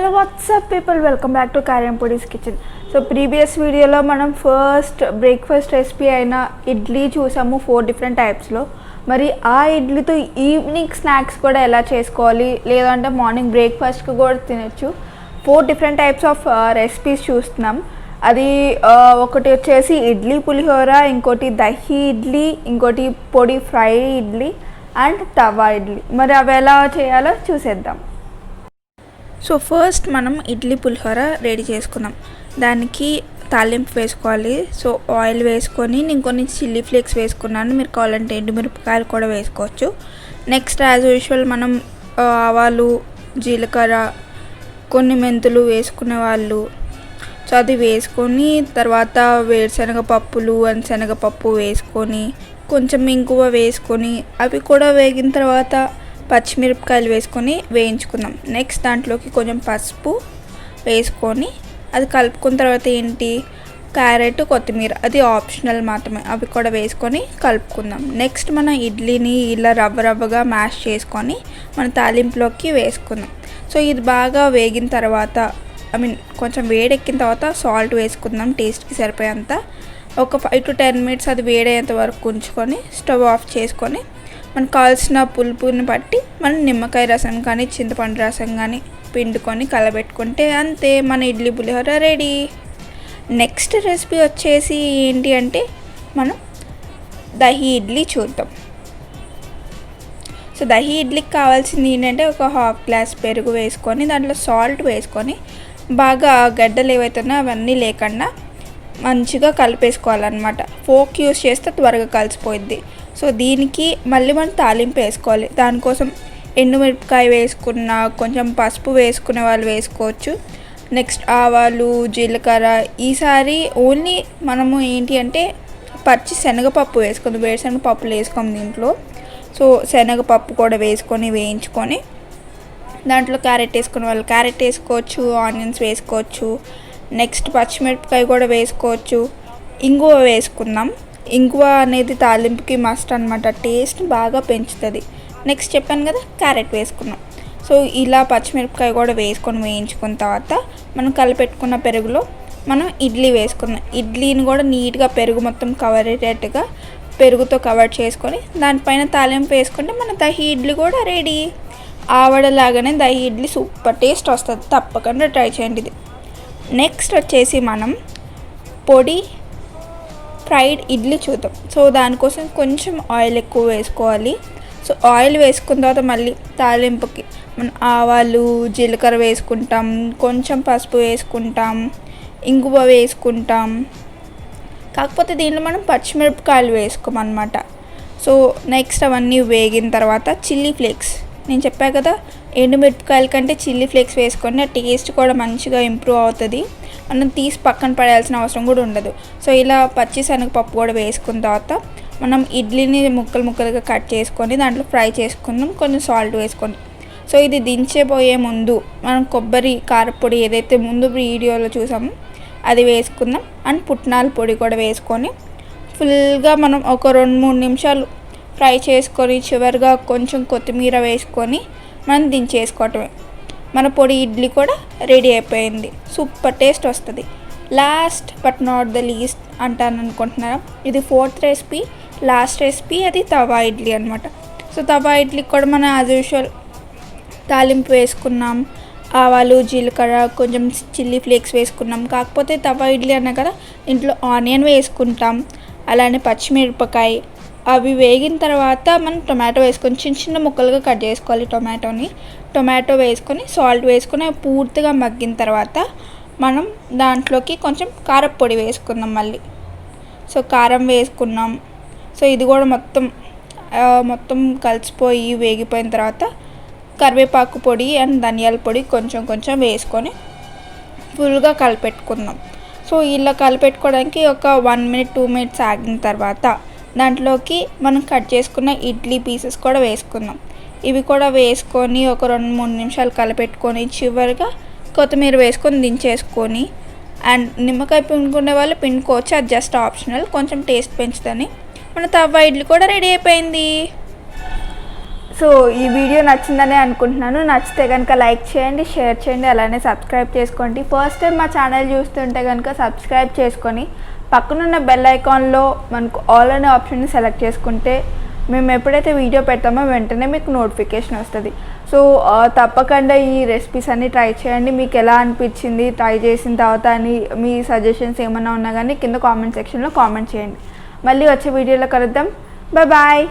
Hello WhatsApp people, welcome back to Podi's kitchen. So previous వీడియోలో మనం first breakfast recipe అయిన ఇడ్లీ చూసాము 4 డిఫరెంట్ టైప్స్లో. మరి ఆ ఇడ్లీతో ఈవినింగ్ స్నాక్స్ కూడా ఎలా చేసుకోవాలి, లేదంటే మార్నింగ్ బ్రేక్ఫాస్ట్కి కూడా తినచ్చు. 4 డిఫరెంట్ టైప్స్ ఆఫ్ రెసిపీస్ చూస్తున్నాం. అది ఒకటి వచ్చేసి ఇడ్లీ పులిహోర, ఇంకోటి దహి ఇడ్లీ, ఇంకోటి పొడి ఫ్రై ఇడ్లీ అండ్ తవా ఇడ్లీ. మరి అవి ఎలా చేయాలో చూసేద్దాం. సో ఫస్ట్ మనం ఇడ్లీ పులిహోర రెడీ చేసుకుందాం. దానికి తాలింపు వేసుకోవాలి. సో ఆయిల్ వేసుకొని నేను కొన్ని చిల్లీ ఫ్లేక్స్ వేసుకున్నాను. మీరు కావాలంటే ఎండుమిరపకాయలు కూడా వేసుకోవచ్చు. నెక్స్ట్ యాజ్ యూజువల్ మనం ఆవాలు, జీలకర్ర, కొన్ని మెంతులు వేసుకునే వాళ్ళు. సో అది వేసుకొని తర్వాత వేరుశనగ పప్పులు అండ్ శనగపప్పు వేసుకొని కొంచెం ఇంగువ వేసుకొని అవి కూడా వేగిన తర్వాత పచ్చిమిరపకాయలు వేసుకొని వేయించుకుందాం. నెక్స్ట్ దాంట్లోకి కొంచెం పసుపు వేసుకొని అది కలుపుకున్న తర్వాత ఏంటి క్యారెట్, కొత్తిమీర అది ఆప్షనల్ మాత్రమే, అవి కూడా వేసుకొని కలుపుకుందాం. నెక్స్ట్ మన ఇడ్లీని ఇలా రవ్వగా మ్యాష్ చేసుకొని మన తాలింపులోకి వేసుకుందాం. సో ఇది బాగా వేగిన తర్వాత కొంచెం వేడెక్కిన తర్వాత సాల్ట్ వేసుకుందాం టేస్ట్కి సరిపోయేంత. ఒక 5 to 10 minutes అది వేడేంత వరకు ఉంచుకొని స్టవ్ ఆఫ్ చేసుకొని మనకు కావాల్సిన పులుపుని బట్టి మనం నిమ్మకాయ రసం కానీ చింతపండు రసం కానీ పిండుకొని కలబెట్టుకుంటే అంతే, మన ఇడ్లీ పులిహోర రెడీ. నెక్స్ట్ రెసిపీ వచ్చేసి ఏంటి అంటే మనం దహి ఇడ్లీ చూద్దాం. సో దహి ఇడ్లీకి కావాల్సింది ఏంటంటే ఒక 1/2 గ్లాస్ పెరుగు వేసుకొని దాంట్లో సాల్ట్ వేసుకొని బాగా గడ్డలు ఏవైతున్నాయో అవన్నీ లేకుండా మంచిగా కలిపేసుకోవాలన్నమాట. ఫోక్ యూస్ చేస్తే త్వరగా కలిసిపోయిద్ది. సో దీనికి మళ్ళీ మనం తాలింపు వేసుకోవాలి. దానికోసం ఎండుమిరపకాయ వేసుకున్న, కొంచెం పసుపు వేసుకునే వాళ్ళు వేసుకోవచ్చు. నెక్స్ట్ ఆవాలు, జీలకర్ర. ఈసారి ఓన్లీ మనము ఏంటి అంటే పచ్చి శనగపప్పు వేసుకుందాం, వేరుశనగపప్పులు వేసుకోము దీంట్లో. సో శనగపప్పు కూడా వేసుకొని వేయించుకొని దాంట్లో క్యారెట్ వేసుకునే వాళ్ళు క్యారెట్ వేసుకోవచ్చు, ఆనియన్స్ వేసుకోవచ్చు. నెక్స్ట్ పచ్చిమిరపకాయ కూడా వేసుకోవచ్చు. ఇంగువ వేసుకుందాం. ఇంగువ అనేది తాలింపుకి మస్ట్ అనమాట, టేస్ట్ బాగా పెంచుతుంది. నెక్స్ట్ చెప్పాను కదా క్యారెట్ వేసుకున్నాం. సో ఇలా పచ్చిమిరపకాయ కూడా వేసుకొని వేయించుకున్న తర్వాత మనం కలిపెట్టుకున్న పెరుగులో మనం ఇడ్లీ వేసుకున్నాం. ఇడ్లీని కూడా నీట్గా పెరుగు మొత్తం కవర్ అయ్యేటట్టుగా పెరుగుతో కవర్ చేసుకొని దానిపైన తాలింపు వేసుకుంటే మన దహి ఇడ్లీ కూడా రెడీ. ఆవడలాగానే దహి ఇడ్లీ సూపర్ టేస్ట్ వస్తుంది, తప్పకుండా ట్రై చేయండి ఇది. నెక్స్ట్ వచ్చేసి మనం పొడి ఫ్రైడ్ ఇడ్లీ చూద్దాం. సో దానికోసం కొంచెం ఆయిల్ ఎక్కువ వేసుకోవాలి. సో ఆయిల్ వేసుకున్న తర్వాత మళ్ళీ తాలింపుకి మనం ఆవాలు, జీలకర్ర వేసుకుంటాం, కొంచెం పసుపు వేసుకుంటాం, ఇంగువ వేసుకుంటాం. కాకపోతే దీంట్లో మనం పచ్చిమిరపకాయలు వేసుకోమన్నమాట. సో నెక్స్ట్ అవన్నీ వేగిన తర్వాత చిల్లీ ఫ్లేక్స్, నేను చెప్పాను కదా ఎండుమిరపకాయల కంటే చిల్లీ ఫ్లేక్స్ వేసుకొని టేస్ట్ కూడా మంచిగా ఇంప్రూవ్ అవుతుంది. మనం తీసి పక్కన పడేయాల్సిన అవసరం కూడా ఉండదు. సో ఇలా పచ్చి శనగపప్పు కూడా వేసుకున్న తర్వాత మనం ఇడ్లీని ముక్కలుగా కట్ చేసుకొని దాంట్లో ఫ్రై చేసుకుందాం, కొంచెం సాల్ట్ వేసుకొని. సో ఇది దించేపోయే ముందు మనం కొబ్బరి కారపొడి ఏదైతే ముందు వీడియోలో చూసామో అది వేసుకుందాం. అండ్ పుట్నాల పొడి కూడా వేసుకొని ఫుల్గా మనం ఒక 2-3 నిమిషాలు ఫ్రై చేసుకొని చివరిగా కొంచెం కొత్తిమీర వేసుకొని మనం దించేసుకోవటమే. మన పొడి ఇడ్లీ కూడా రెడీ అయిపోయింది. సూపర్ టేస్ట్ వస్తుంది. Last but not the least అంటాను అనుకుంటున్నారా, ఇది 4th రెసిపీ, లాస్ట్ రెసిపీ అది తవా ఇడ్లీ అనమాట. సో తవా ఇడ్లీకి కూడా మనం యాజ్ యూజువల్ తాలింపు వేసుకున్నాం. ఆవాలు, జీలకర్ర, కొంచెం చిల్లీ ఫ్లేక్స్ వేసుకున్నాం. కాకపోతే తవా ఇడ్లీ అన్నా కదా ఇంట్లో ఆనియన్ వేసుకుంటాం, అలానే పచ్చిమిరపకాయ. అవి వేగిన తర్వాత మనం టొమాటో వేసుకొని చిన్న ముక్కలుగా కట్ చేసుకోవాలి. టొమాటో వేసుకొని సాల్ట్ వేసుకొని పూర్తిగా మగ్గిన తర్వాత మనం దాంట్లోకి కొంచెం కారపొడి వేసుకుందాం మళ్ళీ. సో కారం వేసుకున్నాం. సో ఇది కూడా మొత్తం కలిసిపోయి వేగిపోయిన తర్వాత కరివేపాకు పొడి అండ్ ధనియాల పొడి కొంచెం వేసుకొని ఫుల్గా కలిపెట్టుకుందాం. సో ఇలా కలిపెట్టుకోవడానికి ఒక 1 minute 2 minutes ఆగిన తర్వాత దాంట్లోకి మనం కట్ చేసుకున్న ఇడ్లీ పీసెస్ కూడా వేసుకుందాం. ఇవి కూడా వేసుకొని ఒక 2-3 నిమిషాలు కలిపెట్టుకొని చివరిగా కొత్తిమీర వేసుకొని దించేసుకొని అండ్ నిమ్మకాయ పిండుకునే వాళ్ళు పిండుకోవచ్చు, అది జస్ట్ ఆప్షనల్, కొంచెం టేస్ట్ పెంచుతుంది. మన తవ్వ ఇడ్లీ కూడా రెడీ అయిపోయింది. సో ఈ వీడియో నచ్చిందనే అనుకుంటున్నాను. నచ్చితే కనుక లైక్ చేయండి, షేర్ చేయండి, అలానే సబ్స్క్రైబ్ చేసుకోండి. ఫస్ట్ టైం మా ఛానల్ చూస్తుంటే కనుక సబ్స్క్రైబ్ చేసుకొని పక్కనున్న బెల్ ఐకాన్లో మనకు ఆల్ అనే ఆప్షన్ని సెలెక్ట్ చేసుకుంటే మేము ఎప్పుడైతే వీడియో పెడతామో వెంటనే మీకు నోటిఫికేషన్ వస్తుంది. సో తప్పకుండా ఈ రెసిపీస్ అన్నీ ట్రై చేయండి. మీకు ఎలా అనిపించింది ట్రై చేసిన తర్వాత అని మీ సజెషన్స్ ఏమైనా ఉన్నా కానీ కింద కామెంట్ సెక్షన్లో కామెంట్ చేయండి. మళ్ళీ వచ్చే వీడియోలో కలుద్దాం. బాయ్.